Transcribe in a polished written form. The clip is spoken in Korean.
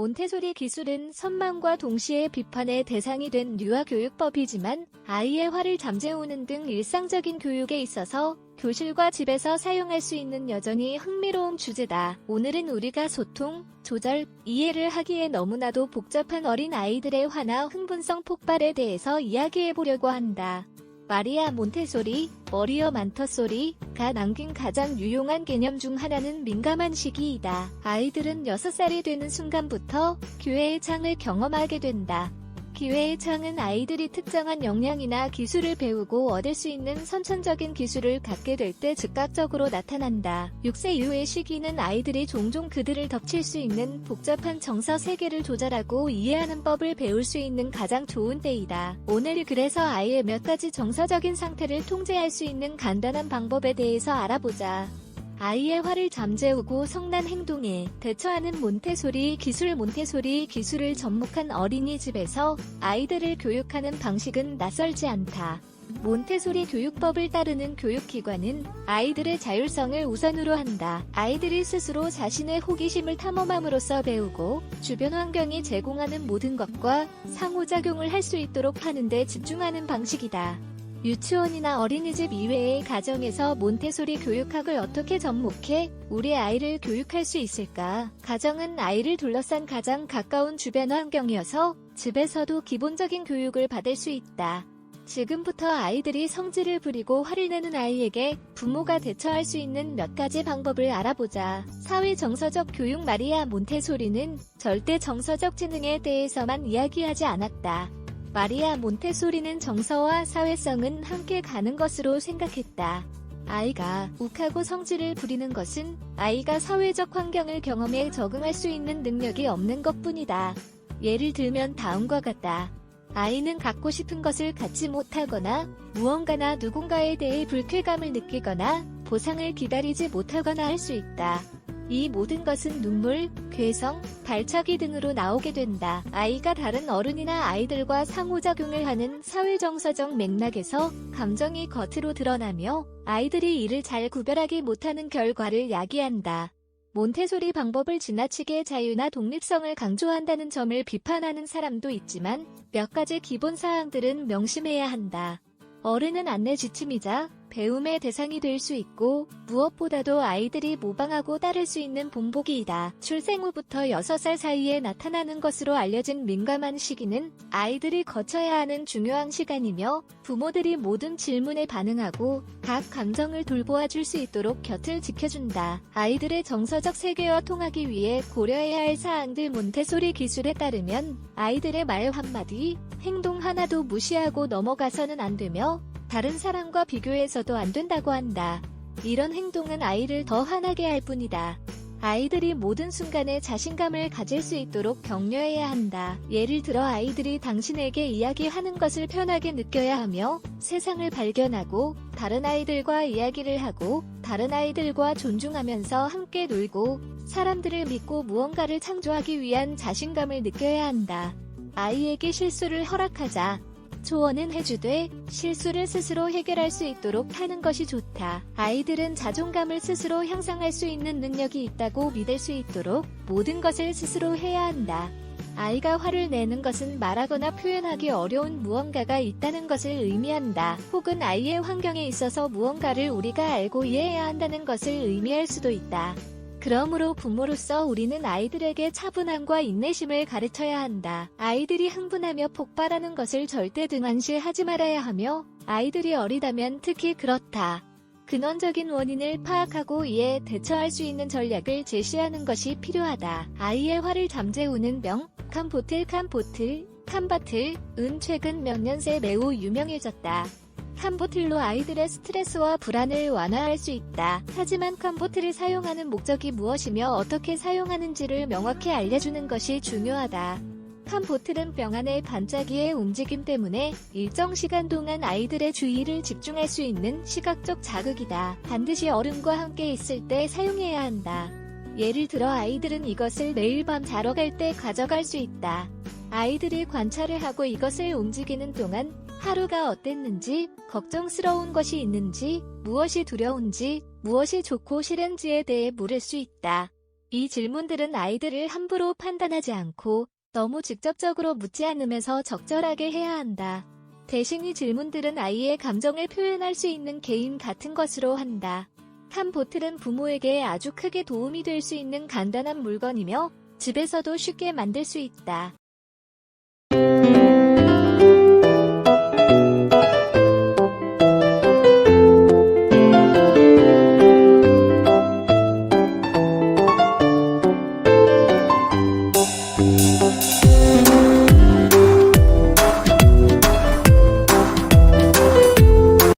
몬테소리 기술은 선망과 동시에 비판의 대상이 된 유아교육법이지만 아이의 화를 잠재우는 등 일상적인 교육에 있어서 교실과 집에서 사용할 수 있는 여전히 흥미로운 주제다. 오늘은 우리가 소통, 조절, 이해를 하기에 너무나도 복잡한 어린 아이들의 화나 흥분성 폭발에 대해서 이야기해보려고 한다. 마리아 몬테소리, 머리어 만터소리가 남긴 가장 유용한 개념 중 하나는 민감한 시기이다. 아이들은 6살이 되는 순간부터 기회의 창을 경험하게 된다. 기회의 창은 아이들이 특정한 역량이나 기술을 배우고 얻을 수 있는 선천적인 기술을 갖게 될 때 즉각적으로 나타난다. 6세 이후의 시기는 아이들이 종종 그들을 덮칠 수 있는 복잡한 정서 세계를 조절하고 이해하는 법을 배울 수 있는 가장 좋은 때이다. 오늘 그래서 아이의 몇 가지 정서적인 상태를 통제할 수 있는 간단한 방법에 대해서 알아보자. 아이의 화를 잠재우고 성난 행동에 대처하는 몬테소리 기술. 몬테소리 기술을 접목한 어린이집에서 아이들을 교육하는 방식은 낯설지 않다. 몬테소리 교육법을 따르는 교육기관은 아이들의 자율성을 우선으로 한다. 아이들이 스스로 자신의 호기심을 탐험함으로써 배우고 주변 환경이 제공하는 모든 것과 상호작용을 할 수 있도록 하는 데 집중하는 방식이다. 유치원이나 어린이집 이외의 가정에서 몬테소리 교육학을 어떻게 접목해 우리 아이를 교육할 수 있을까? 가정은 아이를 둘러싼 가장 가까운 주변 환경이어서 집에서도 기본적인 교육을 받을 수 있다. 지금부터 아이들이 성질을 부리고 화를 내는 아이에게 부모가 대처할 수 있는 몇 가지 방법을 알아보자. 사회정서적 교육. 마리아 몬테소리는 절대 정서적 지능에 대해서만 이야기하지 않았다. 마리아 몬테소리는 정서와 사회성은 함께 가는 것으로 생각했다. 아이가 욱하고 성질을 부리는 것은 아이가 사회적 환경을 경험해 적응할 수 있는 능력이 없는 것뿐이다. 예를 들면 다음과 같다. 아이는 갖고 싶은 것을 갖지 못하거나 무언가나 누군가에 대해 불쾌감을 느끼거나 보상을 기다리지 못하거나 할 수 있다. 이 모든 것은 눈물, 괴성, 발차기 등으로 나오게 된다. 아이가 다른 어른이나 아이들과 상호작용을 하는 사회정서적 맥락에서 감정이 겉으로 드러나며 아이들이 이를 잘 구별하기 못하는 결과를 야기한다. 몬테소리 방법을 지나치게 자유나 독립성을 강조한다는 점을 비판하는 사람도 있지만 몇 가지 기본 사항들은 명심해야 한다. 어른은 안내 지침이자 배움의 대상이 될 수 있고 무엇보다도 아이들이 모방하고 따를 수 있는 본보기이다. 출생 후부터 6살 사이에 나타나는 것으로 알려진 민감한 시기는 아이들이 거쳐야 하는 중요한 시간이며 부모들이 모든 질문에 반응하고 각 감정을 돌보아 줄 수 있도록 곁을 지켜준다. 아이들의 정서적 세계와 통하기 위해 고려해야 할 사항들. 몬테소리 기술에 따르면 아이들의 말 한마디, 행동 하나도 무시하고 넘어가서는 안 되며 다른 사람과 비교해서도 안 된다고 한다. 이런 행동은 아이를 더 화나게 할 뿐이다. 아이들이 모든 순간에 자신감을 가질 수 있도록 격려해야 한다. 예를 들어 아이들이 당신에게 이야기하는 것을 편하게 느껴야 하며 세상을 발견하고 다른 아이들과 이야기를 하고 다른 아이들과 존중하면서 함께 놀고 사람들을 믿고 무언가를 창조하기 위한 자신감을 느껴야 한다. 아이에게 실수를 허락하자. 조언은 해주되 실수를 스스로 해결할 수 있도록 하는 것이 좋다. 아이들은 자존감을 스스로 향상할 수 있는 능력이 있다고 믿을 수 있도록 모든 것을 스스로 해야 한다. 아이가 화를 내는 것은 말하거나 표현하기 어려운 무언가가 있다는 것을 의미한다. 혹은 아이의 환경에 있어서 무언가를 우리가 알고 이해해야 한다는 것을 의미할 수도 있다. 그러므로 부모로서 우리는 아이들에게 차분함과 인내심을 가르쳐야 한다. 아이들이 흥분하며 폭발하는 것을 절대 등한시하지 말아야 하며 아이들이 어리다면 특히 그렇다. 근원적인 원인을 파악하고 이에 대처할 수 있는 전략을 제시하는 것이 필요하다. 아이의 화를 잠재우는 명, 캄바틀은 최근 몇 년 새 매우 유명해졌다. 캄보틀로 아이들의 스트레스와 불안을 완화할 수 있다. 하지만 캄보틀을 사용하는 목적이 무엇이며 어떻게 사용하는지를 명확히 알려주는 것이 중요하다. 캄보틀은 병 안의 반짝이의 움직임 때문에 일정 시간 동안 아이들의 주의를 집중할 수 있는 시각적 자극이다. 반드시 어른과 함께 있을 때 사용해야 한다. 예를 들어 아이들은 이것을 매일 밤 자러 갈 때 가져갈 수 있다. 아이들이 관찰을 하고 이것을 움직이는 동안 하루가 어땠는지, 걱정스러운 것이 있는지, 무엇이 두려운지, 무엇이 좋고 싫은지에 대해 물을 수 있다. 이 질문들은 아이들을 함부로 판단하지 않고 너무 직접적으로 묻지 않으면서 적절하게 해야 한다. 대신 이 질문들은 아이의 감정을 표현할 수 있는 게임 같은 것으로 한다. 탐보틀은 부모에게 아주 크게 도움이 될 수 있는 간단한 물건이며 집에서도 쉽게 만들 수 있다.